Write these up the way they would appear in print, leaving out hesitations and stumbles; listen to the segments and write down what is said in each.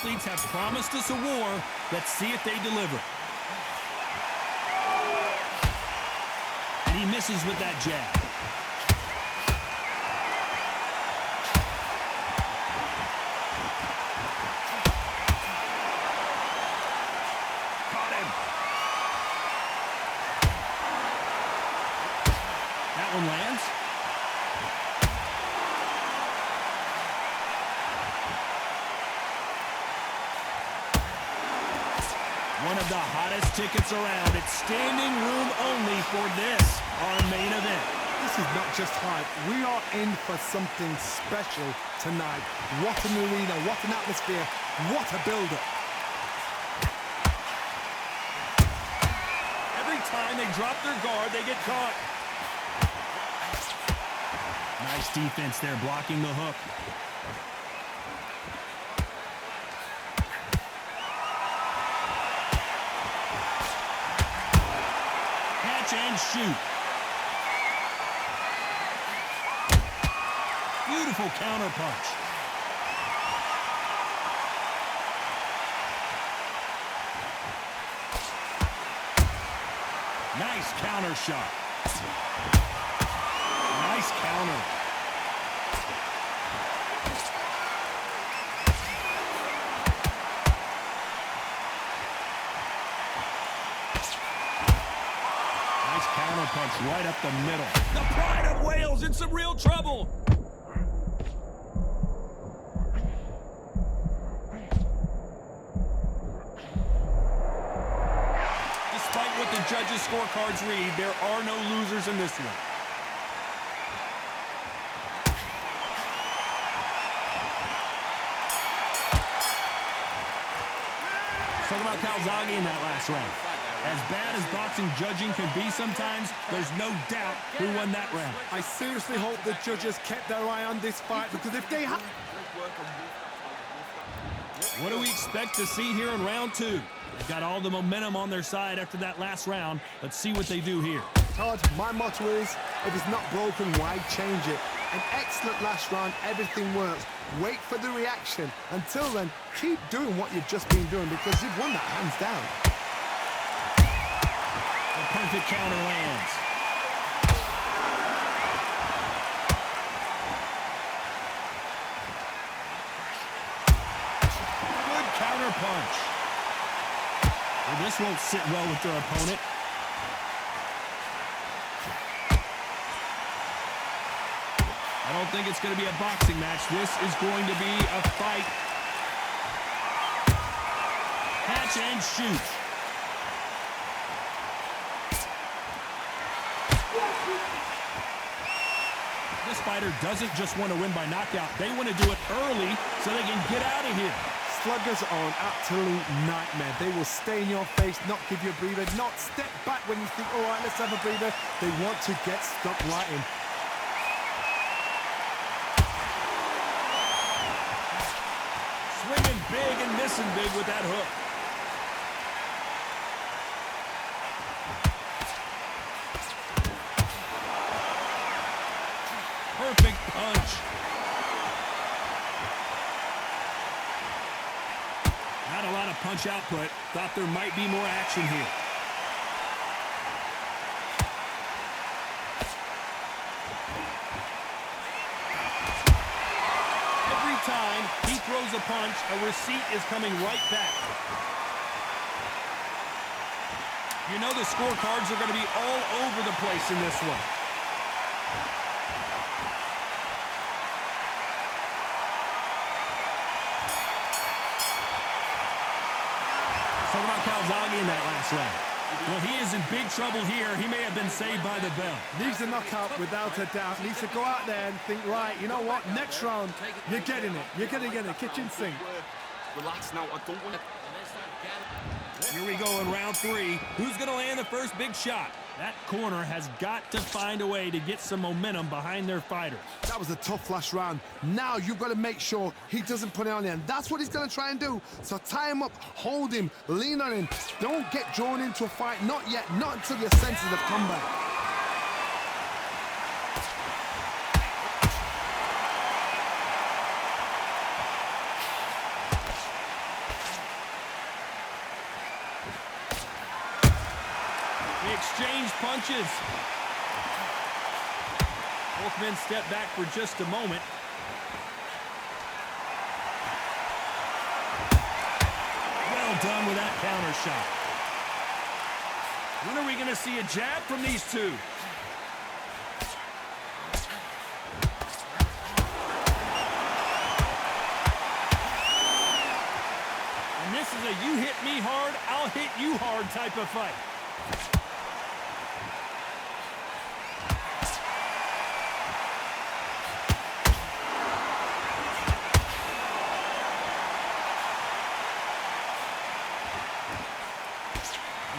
athletes have promised us a war. Let's see if they deliver. And he misses with that jab. One lands. One of the hottest tickets around. It's standing room only for this, our main event. This is not just hype. We are in for something special tonight. What an arena, what an atmosphere, what a build-up. Every time they drop their guard, they get caught. Nice defense there, blocking the hook. Catch and shoot. Beautiful counter punch. Nice counter shot. Nice counter. Nice counter punch right up the middle. The Pride of Wales in some real trouble. Despite what the judges' scorecards read, there are no losers in this one. Talk about Calzaghe in that last round. As bad as boxing judging can be sometimes, there's no doubt who won that round. I seriously hope the judges kept their eye on this fight, because if they have... What do we expect to see here in round two? They've got all the momentum on their side after that last round. Let's see what they do here. Todd, my motto is, if it's not broken, why change it? An excellent last round, everything works. Wait for the reaction. Until then, keep doing what you've just been doing, because you've won that hands down. A perfect counter lands. Good counter punch. Well, this won't sit well with their opponent. I don't think it's going to be a boxing match. This is going to be a fight. Catch and shoot. This fighter doesn't just want to win by knockout. They want to do it early so they can get out of here. Sluggers are an absolute nightmare. They will stay in your face, not give you a breather, not step back when you think, all right, let's have a breather. They want to get stuck right in. Swinging big and missing big with that hook. Perfect punch. Not a lot of punch output. Thought there might be more action here. Every time he throws a punch, a receipt is coming right back. You know the scorecards are going to be all over the place in this one. Talk about Calzaghe in that last round. Well, he is in big trouble here. He may have been saved by the bell. Needs a knockout without a doubt. Needs to go out there and think, right, you know what, next round, you're getting it. You're going to get it. Kitchen sink. Relax now. I don't want to... Here we go in round three. Who's going to land the first big shot? That corner has got to find a way to get some momentum behind their fighters. That was a tough last round. Now you've got to make sure he doesn't put it on you, and that's what he's going to try and do. So tie him up, hold him, lean on him. Don't get drawn into a fight. Not yet. Not until your senses have come back. punches. Both men step back for just a moment. Well done with that counter shot. When are we going to see a jab from these two? And this is a you hit me hard, I'll hit you hard type of fight.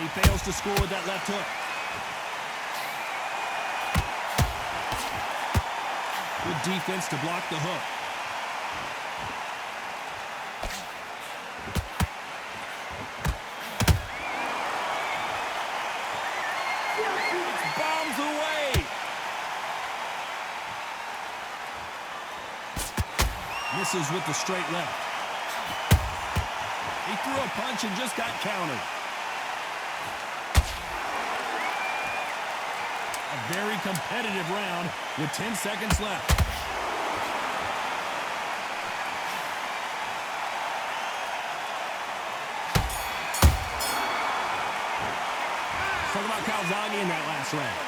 He fails to score with that left hook. Good defense to block the hook. It's bombs away. Misses with the straight left. He threw a punch and just got countered. A very competitive round with 10 seconds left. Talk about Calzaghe in that last round.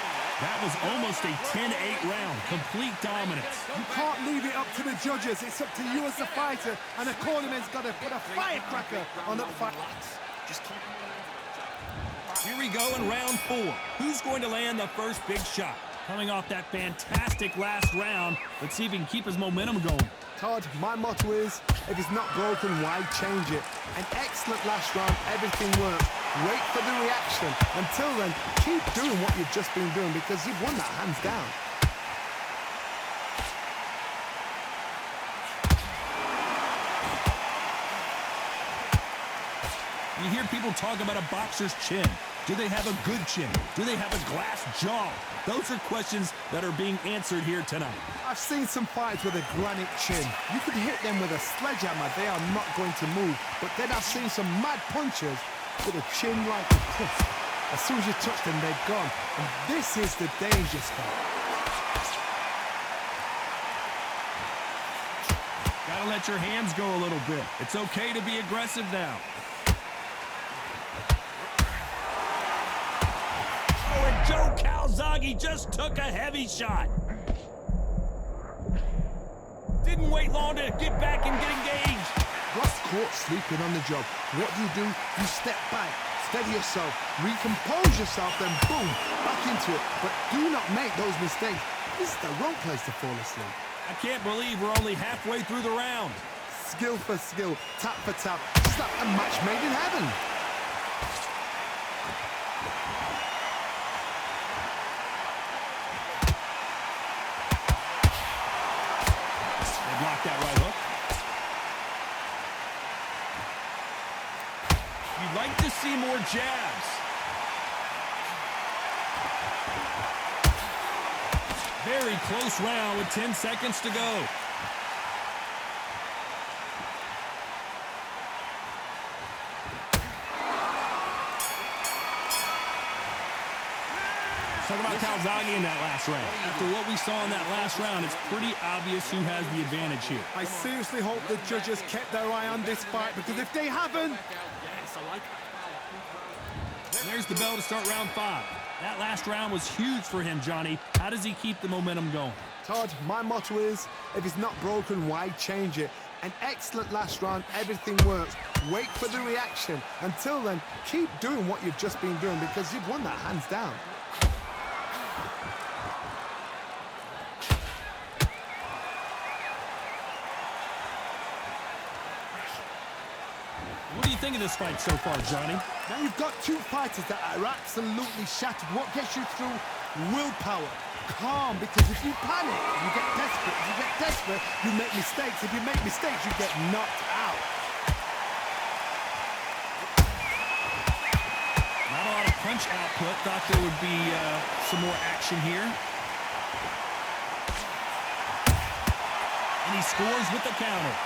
That was almost a 10-8 round. Complete dominance. You can't leave it up to the judges. It's up to you as the fighter, and the cornerman's got to put a firecracker on that fight. Just keep... Here we go in round 4. Who's going to land the first big shot? Coming off that fantastic last round, let's see if he can keep his momentum going. Todd, my motto is, if it's not broken, why change it? An excellent last round, everything works. Wait for the reaction. Until then, keep doing what you've just been doing because you've won that hands down. You hear people talk about a boxer's chin. Do they have a good chin? Do they have a glass jaw? Those are questions that are being answered here tonight. I've seen some fights with a granite chin. You could hit them with a sledgehammer, they are not going to move. But then I've seen some mad punchers with a chin like a cliff. As soon as you touch them, they're gone. And this is the danger spot. Gotta let your hands go a little bit. It's okay to be aggressive now. Joe Calzaghe just took a heavy shot. Didn't wait long to get back and get engaged. Once caught sleeping on the job, what do? You step back, steady yourself, recompose yourself, then boom, back into it. But do not make those mistakes. This is the wrong place to fall asleep. I can't believe we're only halfway through the round. Skill for skill, tap for tap. It's like a match made in heaven. Block that right hook. You'd like to see more jabs. Very close round with 10 seconds to go. Talk about Calzaghe in that last round. After what we saw in that last round, it's pretty obvious who has the advantage here. I seriously hope the judges kept their eye on this fight, because if they haven't... Yes, I like it. And there's the bell to start round 5. That last round was huge for him, Johnny. How does he keep the momentum going? Todd, my motto is, if it's not broken, why change it? An excellent last round, everything works. Wait for the reaction. Until then, keep doing what you've just been doing because you've won that hands down. What do you think of this fight so far, Johnny? Now you've got two fighters that are absolutely shattered. What gets you through? Willpower. Calm, because if you panic, you get desperate. If you get desperate, you make mistakes. If you make mistakes, you get knocked out. Not a lot of punch output. Thought there would be some more action here. And he scores with the counter.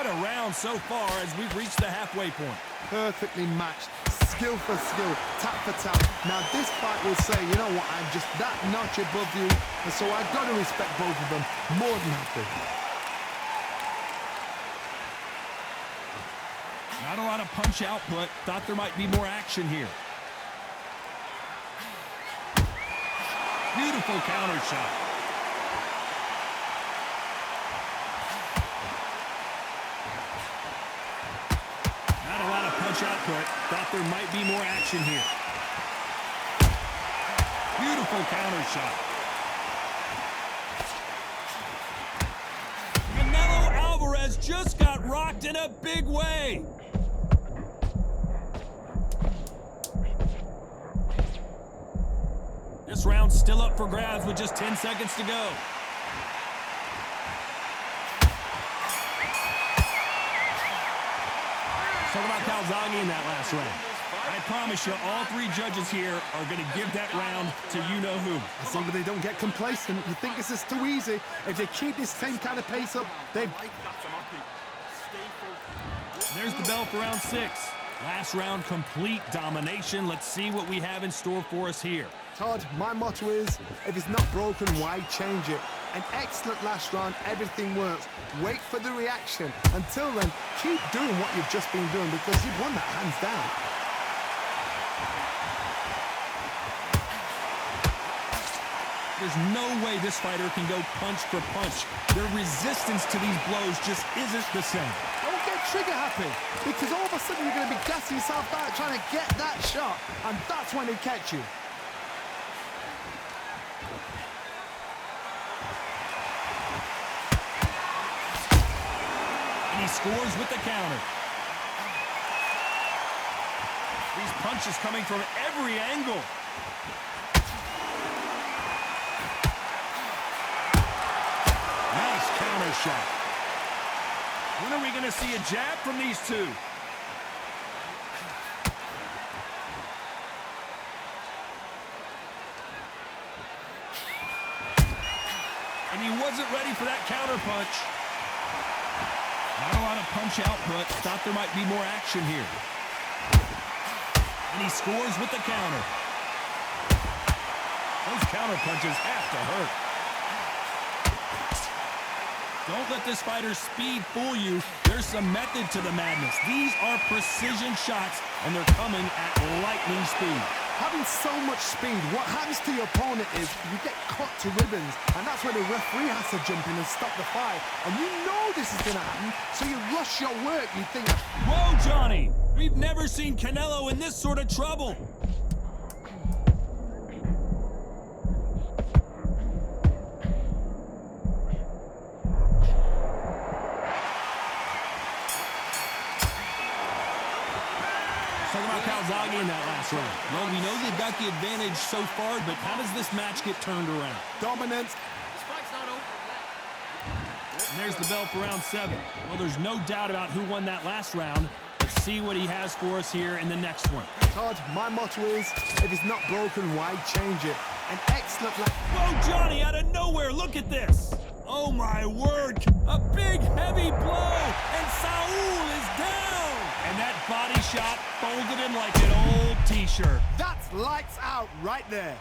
What a round so far as we've reached the halfway point. Perfectly matched, skill for skill, tap for tap. Now this fight will say, you know what, I'm just that notch above you, and so I've got to respect both of them more than happy. Not a lot of punch output. Thought there might be more action here. Beautiful counter shot. Not a lot of punch output. Thought there might be more action here. Beautiful counter shot. Canelo Alvarez just got rocked in a big way. This round's still up for grabs with just 10 seconds to go. Talk about Calzaghe in that last round. I promise you, all three judges here are going to give that round to you-know-who. As long as they don't get complacent, you think this is too easy. If they keep this same kind of pace up, they... There's the bell for round 6. Last round, complete domination. Let's see what we have in store for us here. Todd, my motto is, if it's not broken, why change it? An excellent last round, everything works. Wait for the reaction. Until then, keep doing what you've just been doing because you've won that hands down. There's no way this fighter can go punch for punch. Their resistance to these blows just isn't the same. Don't get trigger happy, because all of a sudden you're going to be gassing yourself out trying to get that shot, and that's when they catch you. And he scores with the counter. These punches coming from every angle. Nice counter shot. When are we going to see a jab from these two? And he wasn't ready for that counter punch. Not a lot of punch output. Thought there might be more action here. And he scores with the counter. Those counter punches have to hurt. Don't let this fighter's speed fool you. There's some method to the madness. These are precision shots, and they're coming at lightning speed. Having so much speed, what happens to your opponent is you get cut to ribbons, and that's where the referee has to jump in and stop the fight. And you know this is going to happen, so you rush your work. You think, whoa, Johnny! We've never seen Canelo in this sort of trouble. Talk about Calzaghe in that last round. Well, we know they've got the advantage so far, but how does this match get turned around? dominance. This fight's not over yet. And there's the bell for round 7. Well, there's no doubt about who won that last round. Let's see what he has for us here in the next one. Todd, my motto is, if it's not broken, why change it? An excellent... Whoa, Johnny, out of nowhere, look at this. Oh, my word. A big, heavy blow, and Saul is down. And that body shot folded him like an old T-shirt. That's lights out right there.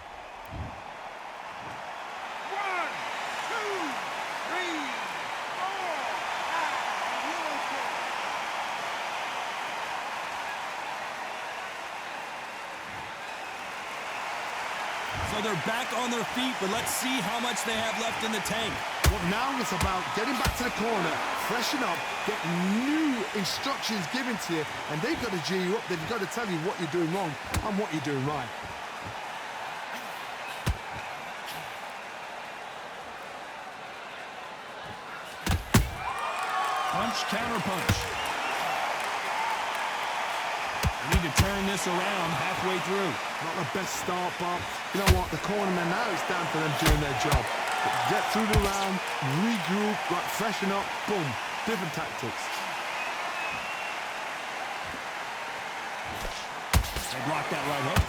1, 2, 3, 4. So they're back on their feet, but let's see how much they have left in the tank. Well, now it's about getting back to the corner, freshen up, get new instructions given to you, and they've got to G you up. They've got to tell you what you're doing wrong and what you're doing right. Punch, counter punch. We need to turn this around halfway through. Not the best start, but you know what? The cornermen, now it's down for them doing their job. Get through the round, regroup, like freshen up, boom. Different tactics. They blocked that right hook.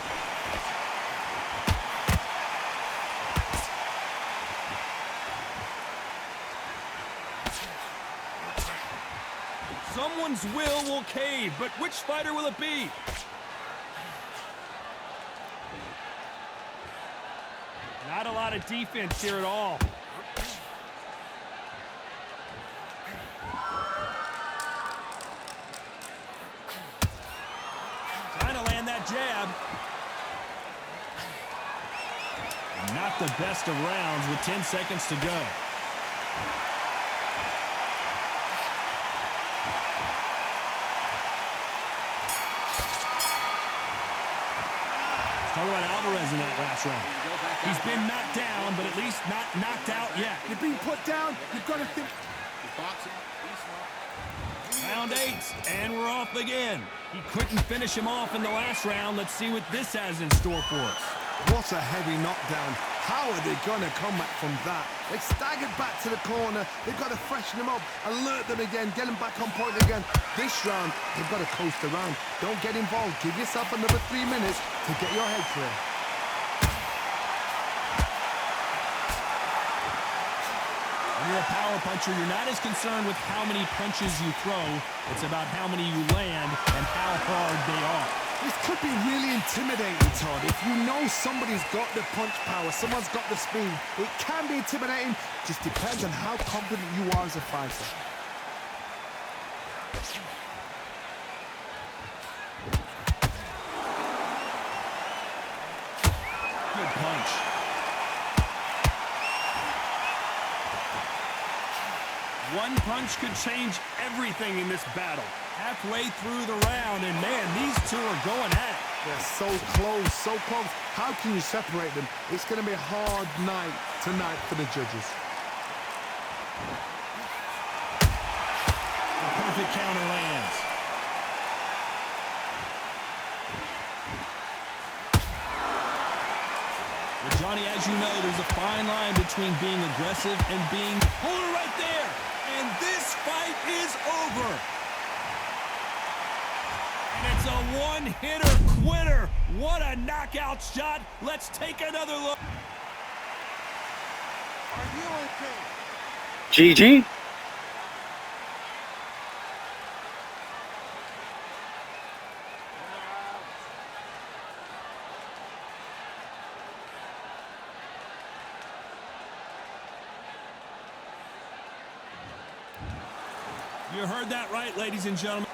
Someone's will cave, but which fighter will it be? Not a lot of defense here at all. Trying to land that jab. Not the best of rounds with 10 seconds to go. Talk about Alvarez in that last round. He's been knocked down, but at least not knocked out yet. You're being put down, you've got to think. Round 8, and we're off again. He couldn't finish him off in the last round. Let's see what this has in store for us. What a heavy knockdown. How are they going to come back from that? They staggered back to the corner. They've got to freshen them up, alert them again, get them back on point again. This round, they've got to coast around. Don't get involved. Give yourself another 3 minutes to get your head clear. When you're a power puncher, you're not as concerned with how many punches you throw. It's about how many you land and how hard they are. This could be really intimidating, Todd. If you know somebody's got the punch power, someone's got the speed, it can be intimidating. Just depends on how confident you are as a fighter. Good punch. One punch could change everything in this battle. Halfway through the round, and man, these two are going at it. They're so close, so close. How can you separate them? It's going to be a hard night tonight for the judges. The perfect counter lands. Well, Johnny, as you know, there's a fine line between being aggressive and being... Hold it right there! And this fight is over! And it's a one-hitter quitter. What a knockout shot. Let's take another look. Are you okay? GG. You heard that right, ladies and gentlemen.